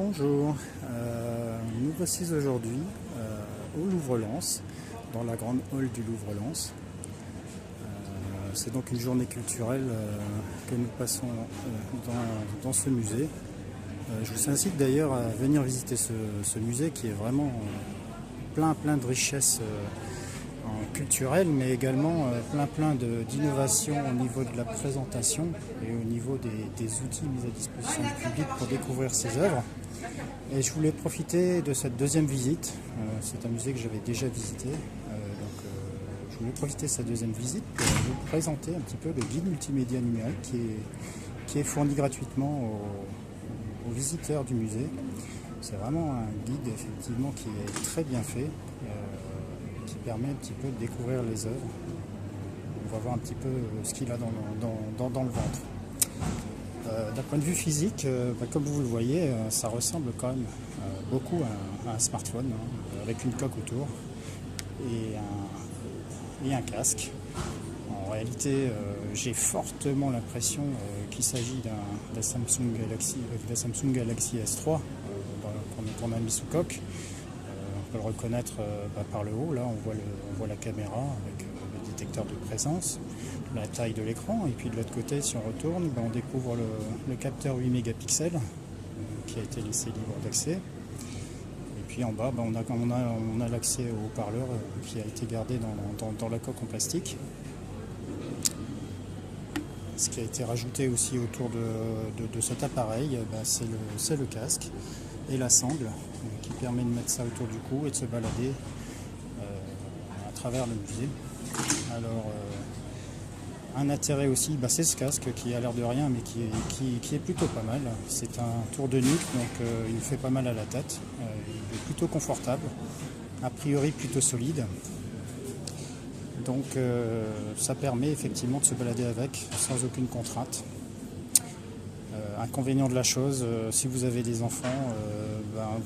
Bonjour, nous voici aujourd'hui au Louvre-Lens, dans la grande hall du Louvre-Lens. C'est donc une journée culturelle que nous passons dans ce musée. Je vous incite d'ailleurs à venir visiter ce musée qui est vraiment plein de richesses culturelles, mais également plein d'innovations au niveau de la présentation et au niveau des outils mis à disposition du public pour découvrir ces œuvres. Et je voulais profiter de cette deuxième visite. C'est un musée que j'avais déjà visité, je voulais profiter de cette deuxième visite pour vous présenter un petit peu le guide multimédia numérique qui est fourni gratuitement aux visiteurs du musée. C'est vraiment un guide effectivement qui est très bien fait, qui permet un petit peu de découvrir les œuvres. On va voir un petit peu ce qu'il a dans le ventre. D'un point de vue physique, comme vous le voyez, ça ressemble quand même beaucoup à un smartphone, avec une coque autour et un casque. En réalité, j'ai fortement l'impression qu'il s'agit d'un Samsung Galaxy S3 qu'on a mis sous coque. On peut le reconnaître par le haut. Là, on voit la caméra avec le détecteur de présence, la taille de l'écran, et puis de l'autre côté, si on retourne, on découvre le capteur 8 mégapixels qui a été laissé libre d'accès. Et puis en bas, on a l'accès au haut-parleur qui a été gardé dans la coque en plastique. Ce qui a été rajouté aussi autour de cet appareil, c'est le casque et la sangle qui permet de mettre ça autour du cou et de se balader à travers le musée. Alors, un intérêt aussi, c'est ce casque qui a l'air de rien, mais qui est plutôt pas mal. C'est un tour de nuque, donc il fait pas mal à la tête. Il est plutôt confortable, a priori plutôt solide. Donc ça permet effectivement de se balader avec sans aucune contrainte. Inconvénient de la chose, si vous avez des enfants,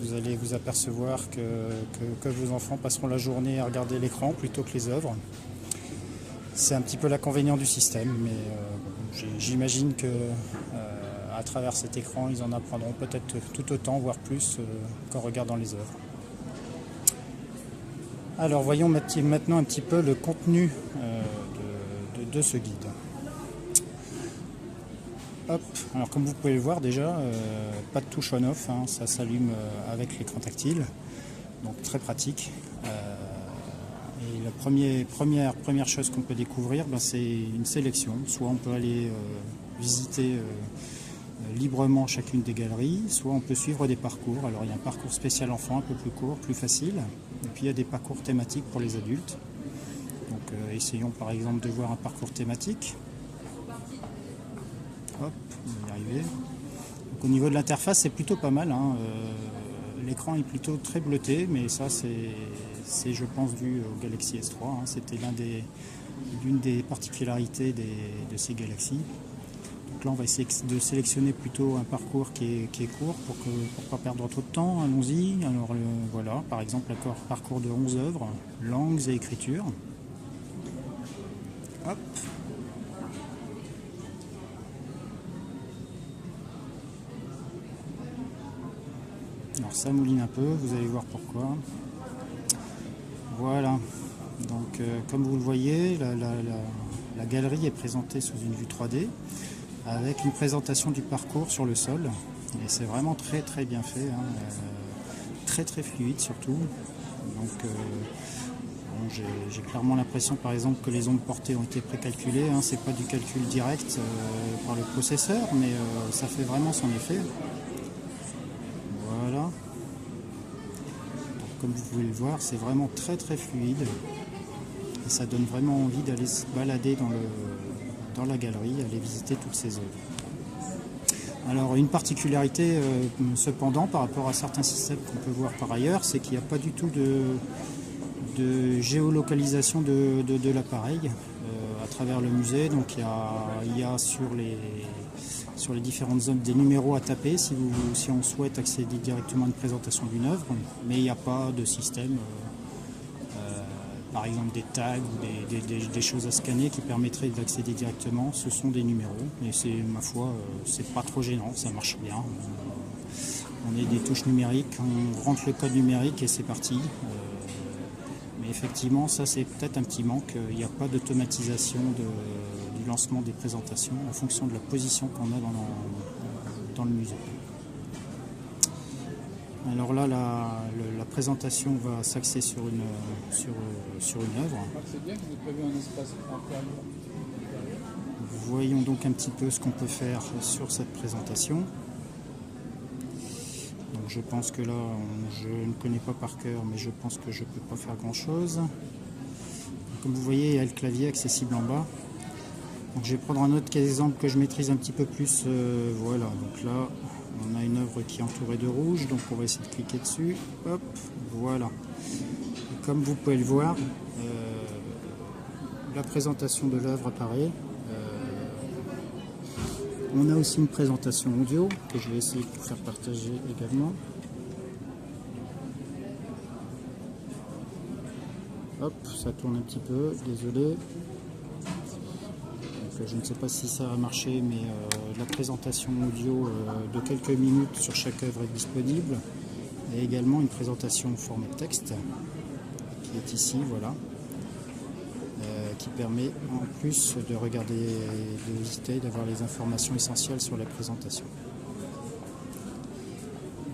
vous allez vous apercevoir que vos enfants passeront la journée à regarder l'écran plutôt que les œuvres. C'est un petit peu l'inconvénient du système, mais j'imagine que à travers cet écran, ils en apprendront peut-être tout autant, voire plus, qu'en regardant les œuvres. Alors voyons maintenant un petit peu le contenu de ce guide. Hop. Alors comme vous pouvez le voir déjà, pas de touche on-off, ça s'allume avec l'écran tactile, donc très pratique. Et la première chose qu'on peut découvrir, c'est une sélection. Soit on peut aller visiter librement chacune des galeries, soit on peut suivre des parcours. Alors il y a un parcours spécial enfant un peu plus court, plus facile, et puis il y a des parcours thématiques pour les adultes. Donc essayons par exemple de voir un parcours thématique. Hop, on va y arriver. Donc, au niveau de l'interface, c'est plutôt pas mal. L'écran est plutôt très bleuté, mais ça c'est je pense dû au Galaxy S3. C'était l'une des particularités de ces Galaxy. Donc là, on va essayer de sélectionner plutôt un parcours qui est court pour ne pas perdre trop de temps. Allons-y. Alors voilà, par exemple, un parcours de 11 œuvres, langues et écritures. Hop. Alors ça mouline un peu, vous allez voir pourquoi. Voilà, donc comme vous le voyez, la galerie est présentée sous une vue 3D avec une présentation du parcours sur le sol. Et c'est vraiment très bien fait, très fluide surtout. Donc j'ai clairement l'impression par exemple que les ondes portées ont été précalculées. C'est pas du calcul direct par le processeur, mais ça fait vraiment son effet. Voilà. Donc, comme vous pouvez le voir, c'est vraiment très fluide et ça donne vraiment envie d'aller se balader dans la galerie, aller visiter toutes ces œuvres. Alors une particularité cependant par rapport à certains systèmes qu'on peut voir par ailleurs, c'est qu'il n'y a pas du tout de géolocalisation de l'appareil à travers le musée. Donc il y a sur les différentes zones des numéros à taper si on souhaite accéder directement à une présentation d'une œuvre, mais il n'y a pas de système, par exemple des tags ou des choses à scanner qui permettraient d'accéder directement. Ce sont des numéros et c'est, ma foi, c'est pas trop gênant, ça marche bien. On est des touches numériques, on rentre le code numérique et c'est parti. Mais effectivement, ça c'est peut-être un petit manque. Il n'y a pas d'automatisation du lancement des présentations en fonction de la position qu'on a dans le musée. Alors là, la présentation va s'axer sur une œuvre. C'est bien qu'ils aient prévu un espace intérieur. Voyons donc un petit peu ce qu'on peut faire sur cette présentation. Donc je pense que là, je ne connais pas par cœur, mais je pense que je ne peux pas faire grand chose. Comme vous voyez, il y a le clavier accessible en bas. Donc je vais prendre un autre exemple que je maîtrise un petit peu plus. Voilà, donc là, on a une œuvre qui est entourée de rouge, donc on va essayer de cliquer dessus. Hop, voilà. Et comme vous pouvez le voir, la présentation de l'œuvre apparaît. On a aussi une présentation audio que je vais essayer de vous faire partager également. Hop, ça tourne un petit peu, désolé. Donc, je ne sais pas si ça a marché, mais la présentation audio de quelques minutes sur chaque œuvre est disponible. Et également une présentation au format texte qui est ici, voilà. Qui permet en plus de regarder, de visiter, d'avoir les informations essentielles sur la présentation.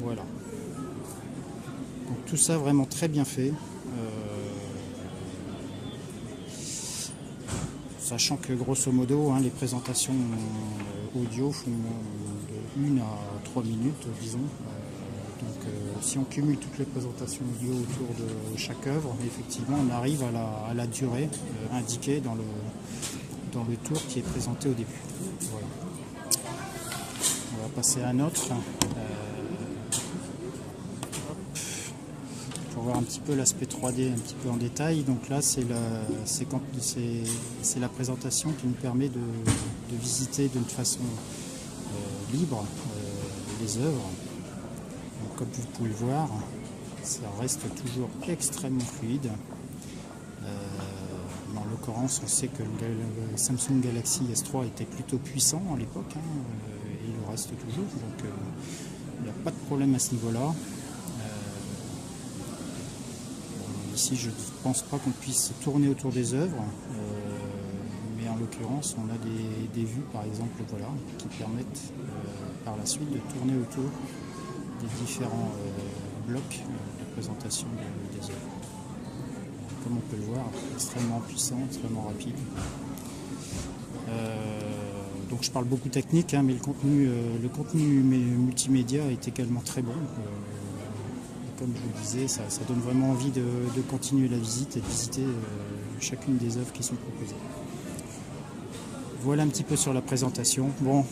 Voilà. Donc tout ça vraiment très bien fait. Sachant que grosso modo, les présentations audio font de 1 à 3 minutes, disons. Donc si on cumule toutes les présentations audio autour de chaque œuvre, effectivement on arrive à la durée indiquée dans le tour qui est présenté au début. Voilà. On va passer à un autre. Pour voir un petit peu l'aspect 3D un petit peu en détail. Donc là c'est la présentation qui nous permet de visiter d'une façon libre les œuvres. Donc, comme vous pouvez le voir, ça reste toujours extrêmement fluide. En l'occurrence, on sait que le Samsung Galaxy S3 était plutôt puissant à l'époque, et il le reste toujours, donc il n'y a pas de problème à ce niveau-là. Ici, je ne pense pas qu'on puisse tourner autour des œuvres, mais en l'occurrence, on a des vues, par exemple, voilà, qui permettent par la suite de tourner autour des différents blocs de présentation des œuvres. Comme on peut le voir, extrêmement puissant, extrêmement rapide. Donc je parle beaucoup technique, mais le contenu multimédia est également très bon. Comme je vous le disais, ça donne vraiment envie de continuer la visite et de visiter chacune des œuvres qui sont proposées. Voilà un petit peu sur la présentation. Bon,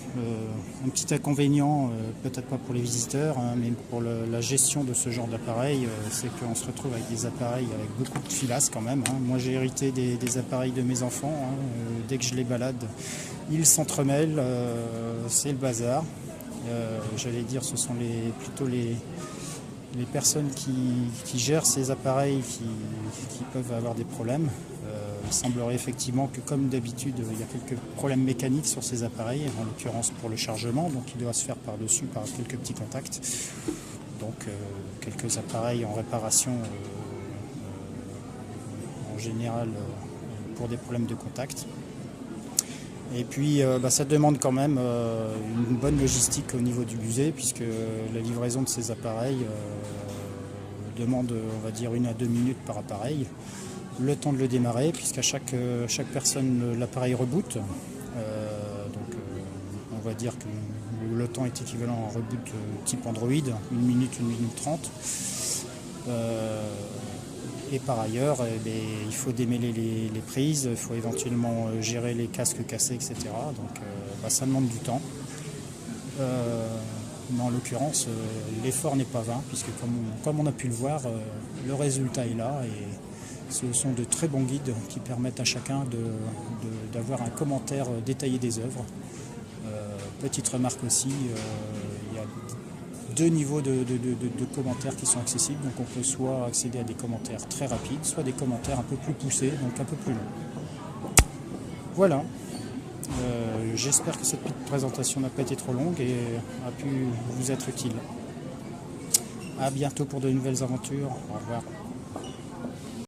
un petit inconvénient, peut-être pas pour les visiteurs, mais pour la gestion de ce genre d'appareil, c'est qu'on se retrouve avec des appareils avec beaucoup de filasse quand même. Moi j'ai hérité des appareils de mes enfants. Dès que je les balade, ils s'entremêlent, c'est le bazar. J'allais dire, ce sont plutôt les personnes qui gèrent ces appareils qui peuvent avoir des problèmes. Il semblerait effectivement que, comme d'habitude, il y a quelques problèmes mécaniques sur ces appareils, en l'occurrence pour le chargement, donc il doit se faire par-dessus par quelques petits contacts. Donc quelques appareils en réparation en général pour des problèmes de contact. Et puis ça demande quand même une bonne logistique au niveau du musée, puisque la livraison de ces appareils demande, on va dire, 1 à 2 minutes par appareil. Le temps de le démarrer, puisqu'à chaque personne l'appareil reboot. Donc on va dire que le temps est équivalent à un reboot type Android, 1 minute, 1 minute 30. Et par ailleurs, il faut démêler les prises, il faut éventuellement gérer les casques cassés, etc. Donc ça demande du temps. Mais en l'occurrence, l'effort n'est pas vain, puisque comme on a pu le voir, le résultat est là. Et ce sont de très bons guides qui permettent à chacun d'avoir un commentaire détaillé des œuvres. Petite remarque aussi, il y a 2 niveaux de commentaires qui sont accessibles. Donc on peut soit accéder à des commentaires très rapides, soit des commentaires un peu plus poussés, donc un peu plus longs. Voilà. J'espère que cette petite présentation n'a pas été trop longue et a pu vous être utile. À bientôt pour de nouvelles aventures. Au revoir.